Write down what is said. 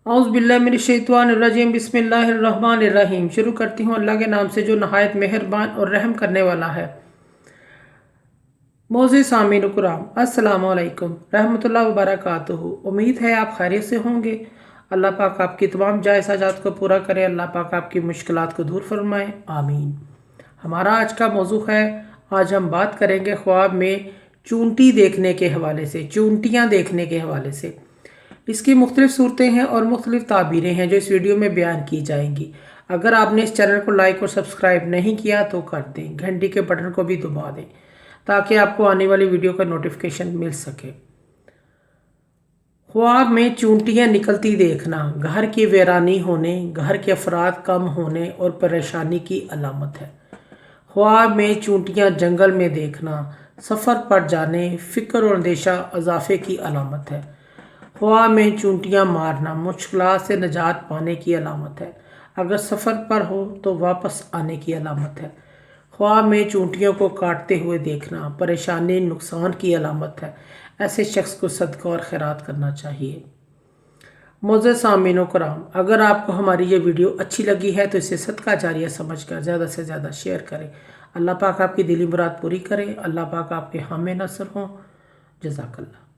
औज़ुबिल्लाहिमिनश्शैतानिर्रजीम बिस्मिल्लाहिर्रहमानिर्रहीम। शुरू करती हूँ अल्लाह के नाम से जो नहायत मेहरबान और रहम करने वाला है। मोज़े सामीन कुराम, अस्सलामु अलैकुम रहमतुल्लाहि व बरकातुहू। उम्मीद है आप खैरियत से होंगे। अल्लाह पाक आपकी तमाम जायज़ हाजात को पूरा करे। अल्लाह पाक आपकी मुश्किलात को दूर फरमाए, आमीन। हमारा आज का मौजू है, आज हम बात करेंगे ख्वाब में चूंटी देखने के हवाले से, चूंटियाँ देखने के हवाले से। इसकी मुख्तलिफ सूरतें हैं और मुख्तलिफ ताबीरें हैं जो इस वीडियो में बयान की जाएंगी। अगर आपने इस चैनल को लाइक और सब्सक्राइब नहीं किया तो कर दें, घंटी के बटन को भी दबा दें ताकि आपको आने वाली वीडियो का नोटिफिकेशन मिल सके। ख्वाब में चूंटियाँ निकलती देखना घर की वीरानी होने, घर के अफराद कम होने और परेशानी की अलामत है। ख्वाब में चूंटियाँ जंगल में देखना सफ़र पर जाने, फ़िक्र और अंदेशा इजाफे की अलामत है। ख्वाब में चूंटियाँ मारना मुश्किलात से निजात पाने की अलामत है। अगर सफ़र पर हो तो वापस आने की अलामत है। ख्वाब में चूंटियों को काटते हुए देखना परेशानी, नुकसान की अलामत है। ऐसे शख्स को सदका और खैरात करना चाहिए। मोअज़्ज़ज़ सामीन कराम, अगर आपको हमारी ये वीडियो अच्छी लगी है तो इसे सदका जारिया समझकर ज़्यादा से ज़्यादा शेयर करें। अल्लाह पाक आपकी दिली मुराद पूरी करे। अल्लाह पाक आपके हामी नसर हों। जज़ाकल्लाह।